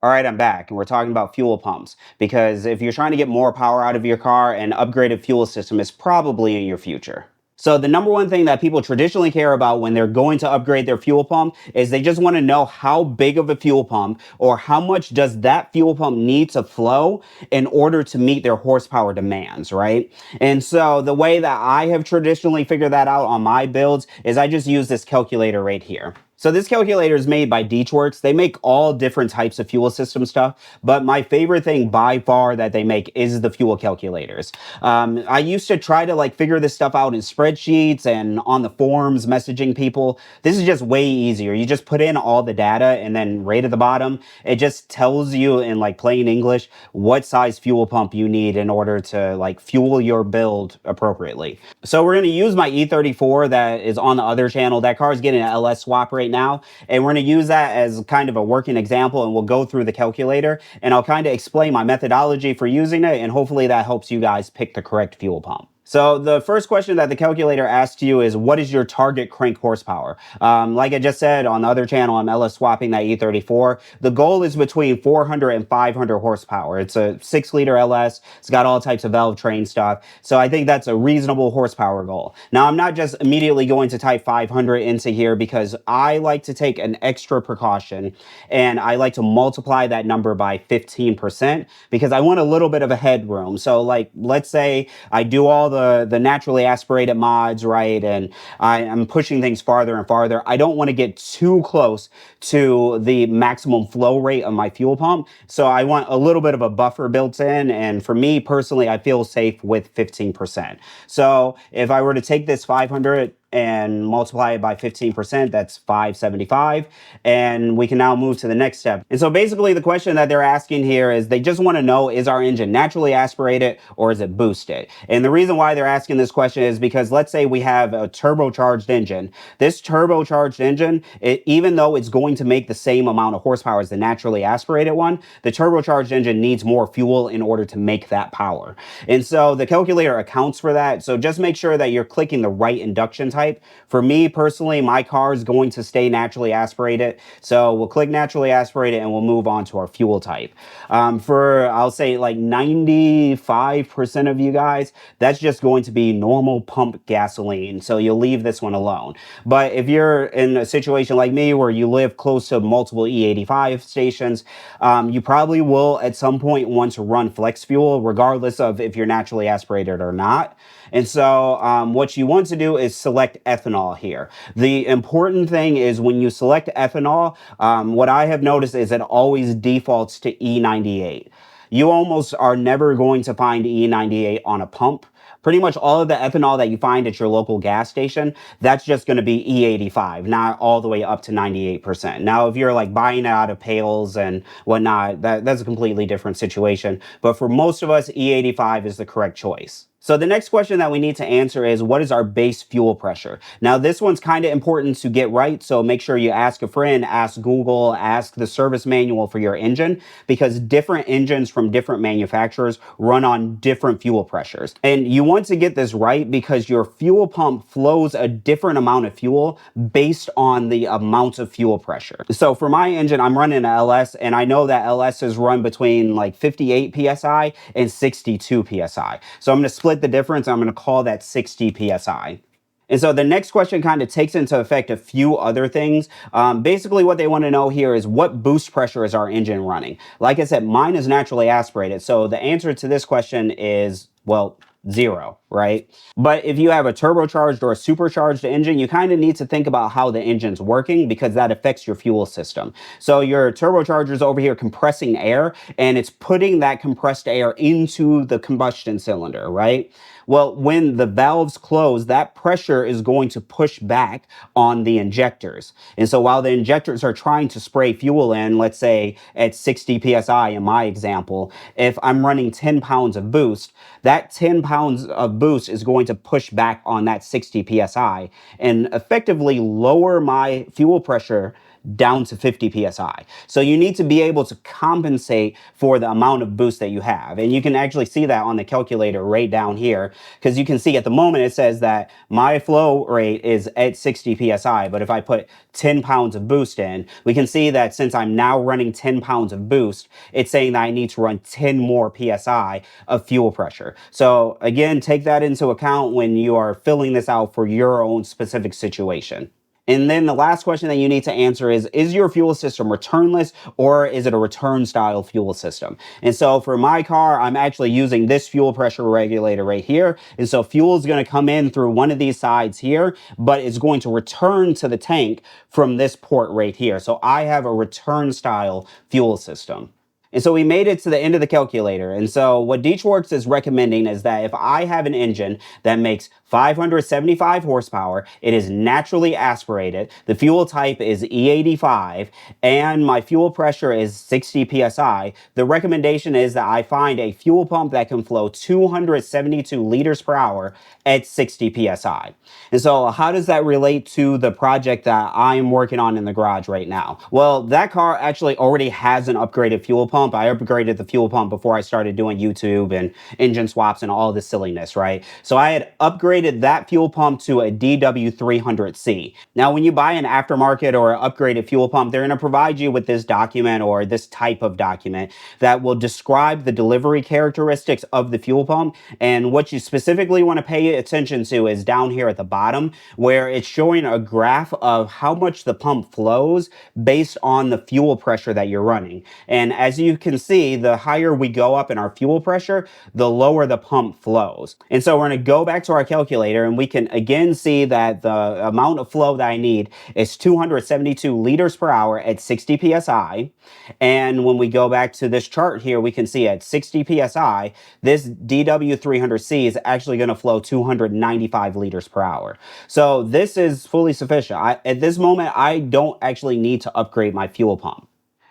All right, I'm back, and we're talking about fuel pumps because if you're trying to get more power out of your car, an upgraded fuel system is probably in your future. So the number one thing that people traditionally care about when they're going to upgrade their fuel pump is they just want to know how big of a fuel pump or how much does that fuel pump need to flow in order to meet their horsepower demands, right? And so the way that I have traditionally figured that out on my builds is I just use this calculator right here. So this calculator is made by DeatschWerks. They make all different types of fuel system stuff, but my favorite thing by far that they make is the fuel calculators. I used to try to like figure this stuff out in spreadsheets and on the forums messaging people. This is just way easier. You just put in all the data and then right at the bottom, it just tells you in like plain English what size fuel pump you need in order to like fuel your build appropriately. So we're going to use my E34 that is on the other channel. That car is getting an LS swap right now, and we're going to use that as kind of a working example, and we'll go through the calculator and I'll kind of explain my methodology for using it, and hopefully that helps you guys pick the correct fuel pump. So the first question that the calculator asks you is, what is your target crank horsepower? Like I just said on the other channel, I'm LS swapping that E34. The goal is between 400 and 500 horsepower. It's a 6-liter LS. It's got all types of valve train stuff. So I think that's a reasonable horsepower goal. Now, I'm not just immediately going to type 500 into here because I like to take an extra precaution and I like to multiply that number by 15% because I want a little bit of a headroom. So like, let's say I do all the naturally aspirated mods, right? And I'm pushing things farther and farther. I don't want to get too close to the maximum flow rate of my fuel pump. So I want a little bit of a buffer built in. And for me personally, I feel safe with 15%. So if I were to take this 500 and multiply it by 15%, that's 575. And we can now move to the next step. And so basically the question that they're asking here is they just want to know, is our engine naturally aspirated or is it boosted? And the reason why they're asking this question is because let's say we have a turbocharged engine. This turbocharged engine, even though it's going to make the same amount of horsepower as the naturally aspirated one, the turbocharged engine needs more fuel in order to make that power. And so the calculator accounts for that. So just make sure that you're clicking the right induction type. For me personally, my car is going to stay naturally aspirated. So we'll click naturally aspirated and we'll move on to our fuel type. For, I'll say like 95% of you guys, that's just going to be normal pump gasoline. So you'll leave this one alone. But if you're in a situation like me where you live close to multiple E85 stations, you probably will at some point want to run flex fuel, regardless of if you're naturally aspirated or not. And so what you want to do is select ethanol here. The important thing is when you select ethanol, what I have noticed is it always defaults to E98. You almost are never going to find E98 on a pump. Pretty much all of the ethanol that you find at your local gas station, that's just going to be E85, not all the way up to 98%. Now, if you're like buying it out of pails and whatnot, that's a completely different situation. But for most of us, E85 is the correct choice. So the next question that we need to answer is, what is our base fuel pressure? Now, this one's kind of important to get right, so make sure you ask a friend, ask Google, ask the service manual for your engine, because different engines from different manufacturers run on different fuel pressures. And you want to get this right because your fuel pump flows a different amount of fuel based on the amount of fuel pressure. So for my engine, I'm running an LS, and I know that LSs run between like 58 PSI and 62 PSI. So I'm going to split the difference. I'm going to call that 60 PSI. And so the next question kind of takes into effect a few other things. Basically, what they want to know here is what boost pressure is our engine running? Like I said, mine is naturally aspirated. So the answer to this question is, well, 0, right? But if you have a turbocharged or a supercharged engine, you kind of need to think about how the engine's working because that affects your fuel system. So your turbocharger is over here compressing air and it's putting that compressed air into the combustion cylinder, right? Well, when the valves close, that pressure is going to push back on the injectors. And so while the injectors are trying to spray fuel in, let's say at 60 PSI in my example, if I'm running 10 pounds of boost, that 10 pounds of boost is going to push back on that 60 PSI and effectively lower my fuel pressure down to 50 psi. So you need to be able to compensate for the amount of boost that you have. And you can actually see that on the calculator right down here, because you can see at the moment it says that my flow rate is at 60 psi. But if I put 10 pounds of boost in, we can see that since I'm now running 10 pounds of boost, it's saying that I need to run 10 more psi of fuel pressure. So again, take that into account when you are filling this out for your own specific situation. And then the last question that you need to answer is your fuel system returnless or is it a return style fuel system? And so for my car, I'm actually using this fuel pressure regulator right here. And so fuel is going to come in through one of these sides here, but it's going to return to the tank from this port right here. So I have a return style fuel system. And so we made it to the end of the calculator. And so what DeatschWerks is recommending is that if I have an engine that makes 575 horsepower, it is naturally aspirated, the fuel type is E85, and my fuel pressure is 60 psi, the recommendation is that I find a fuel pump that can flow 272 liters per hour at 60 psi. And so how does that relate to the project that I'm working on in the garage right now? Well, that car actually already has an upgraded fuel pump. I upgraded the fuel pump before I started doing YouTube and engine swaps and all this silliness, right? So I had upgraded that fuel pump to a DW300C. Now, when you buy an aftermarket or upgraded fuel pump, they're going to provide you with this document or this type of document that will describe the delivery characteristics of the fuel pump. And what you specifically want to pay attention to is down here at the bottom, where it's showing a graph of how much the pump flows based on the fuel pressure that you're running. And as you can see, the higher we go up in our fuel pressure, the lower the pump flows. And so we're going to go back to our calculator and we can again see that the amount of flow that I need is 272 liters per hour at 60 psi. And when we go back to this chart here, we can see at 60 psi, this DW300C is actually going to flow 295 liters per hour. So this is fully sufficient. At this moment, I don't actually need to upgrade my fuel pump.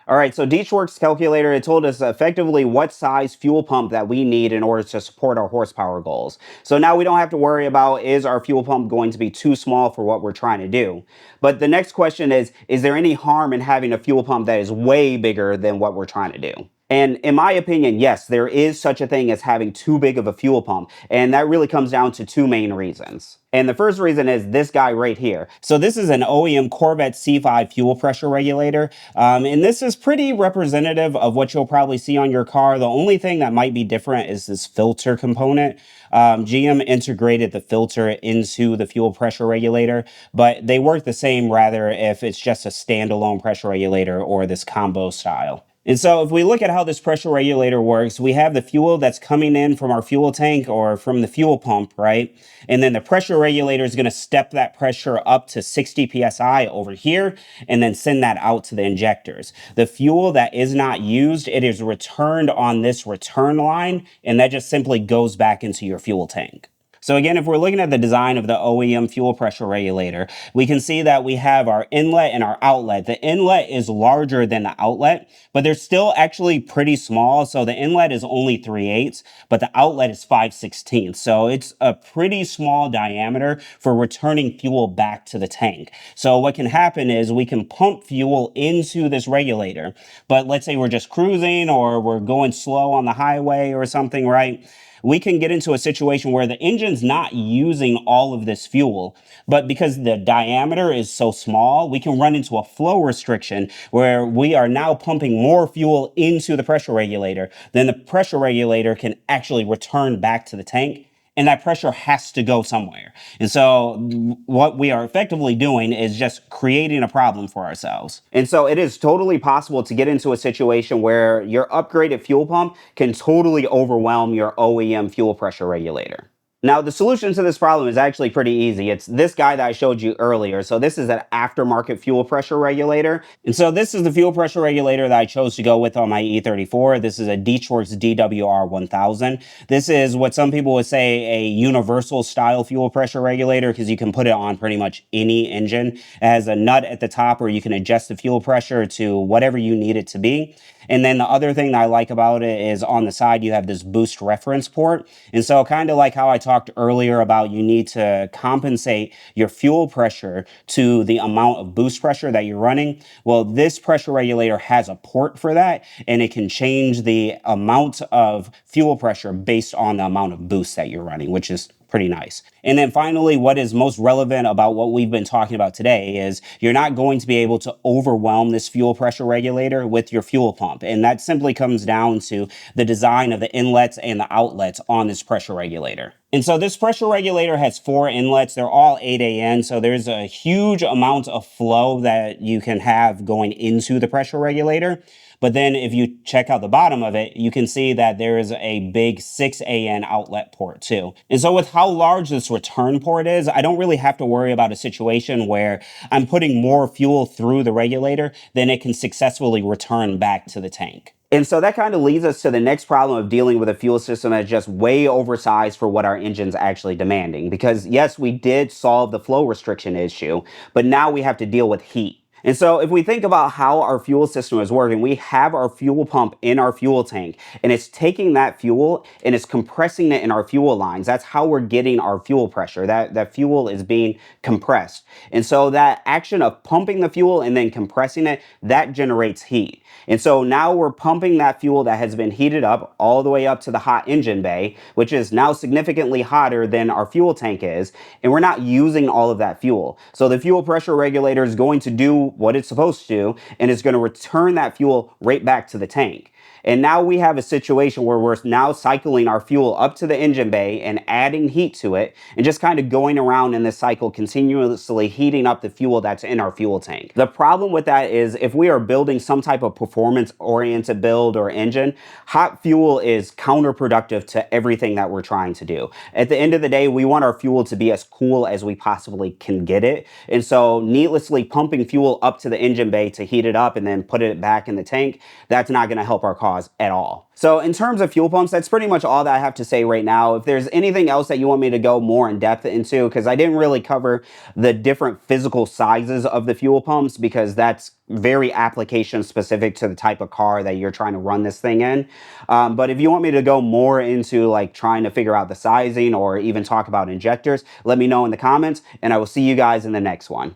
All right, so DeatschWerks calculator, it told us effectively what size fuel pump that we need in order to support our horsepower goals. So now we don't have to worry about, is our fuel pump going to be too small for what we're trying to do? But the next question is there any harm in having a fuel pump that is way bigger than what we're trying to do? And in my opinion, yes, there is such a thing as having too big of a fuel pump. And that really comes down to two main reasons. And the first reason is this guy right here. So this is an OEM Corvette C5 fuel pressure regulator. And this is pretty representative of what you'll probably see on your car. The only thing that might be different is this filter component. GM integrated the filter into the fuel pressure regulator, but they work the same rather if it's just a standalone pressure regulator or this combo style. And so if we look at how this pressure regulator works, we have the fuel that's coming in from our fuel tank or from the fuel pump, right? And then the pressure regulator is going to step that pressure up to 60 psi over here and then send that out to the injectors. The fuel that is not used, it is returned on this return line, and that just simply goes back into your fuel tank. So again, if we're looking at the design of the OEM fuel pressure regulator, we can see that we have our inlet and our outlet. The inlet is larger than the outlet, but they're still actually pretty small. So the inlet is only 3/8, but the outlet is 5/16. So it's a pretty small diameter for returning fuel back to the tank. So what can happen is we can pump fuel into this regulator, but let's say we're just cruising or we're going slow on the highway or something, right? We can get into a situation where the engine's not using all of this fuel, but because the diameter is so small, we can run into a flow restriction where we are now pumping more fuel into the pressure regulator than the pressure regulator can actually return back to the tank. And that pressure has to go somewhere. And so what we are effectively doing is just creating a problem for ourselves. And so it is totally possible to get into a situation where your upgraded fuel pump can totally overwhelm your OEM fuel pressure regulator. Now, the solution to this problem is actually pretty easy. It's this guy that I showed you earlier. So this is an aftermarket fuel pressure regulator. And so this is the fuel pressure regulator that I chose to go with on my E34. This is a DeatschWerks DWR1000. This is what some people would say a universal style fuel pressure regulator because you can put it on pretty much any engine. It has a nut at the top where you can adjust the fuel pressure to whatever you need it to be. And then the other thing that I like about it is on the side, you have this boost reference port. And so kind of like how I talked earlier about you need to compensate your fuel pressure to the amount of boost pressure that you're running. Well, this pressure regulator has a port for that, and it can change the amount of fuel pressure based on the amount of boost that you're running, which is pretty nice. And then finally, what is most relevant about what we've been talking about today is you're not going to be able to overwhelm this fuel pressure regulator with your fuel pump. And that simply comes down to the design of the inlets and the outlets on this pressure regulator. And so this pressure regulator has 4 inlets. They're all 8AN. So there's a huge amount of flow that you can have going into the pressure regulator. But then if you check out the bottom of it, you can see that there is a big 6AN outlet port too. And so with how large this return port is, I don't really have to worry about a situation where I'm putting more fuel through the regulator than it can successfully return back to the tank. And so that kind of leads us to the next problem of dealing with a fuel system that's just way oversized for what our engine's actually demanding. Because yes, we did solve the flow restriction issue, but now we have to deal with heat. And so if we think about how our fuel system is working, we have our fuel pump in our fuel tank, and it's taking that fuel and it's compressing it in our fuel lines. That's how we're getting our fuel pressure. That fuel is being compressed. And so that action of pumping the fuel and then compressing it, that generates heat. And so now we're pumping that fuel that has been heated up all the way up to the hot engine bay, which is now significantly hotter than our fuel tank is, and we're not using all of that fuel. So the fuel pressure regulator is going to do what it's supposed to, and it's going to return that fuel right back to the tank. And now we have a situation where we're now cycling our fuel up to the engine bay and adding heat to it and just kind of going around in this cycle, continuously heating up the fuel that's in our fuel tank. The problem with that is if we are building some type of performance-oriented build or engine, hot fuel is counterproductive to everything that we're trying to do. At the end of the day, we want our fuel to be as cool as we possibly can get it. And so needlessly pumping fuel up to the engine bay to heat it up and then put it back in the tank, that's not going to help our cause at all. So in terms of fuel pumps, that's pretty much all that I have to say right now. If there's anything else that you want me to go more in depth into, because I didn't really cover the different physical sizes of the fuel pumps, because that's very application specific to the type of car that you're trying to run this thing in. But if you want me to go more into like trying to figure out the sizing or even talk about injectors, let me know in the comments, and I will see you guys in the next one.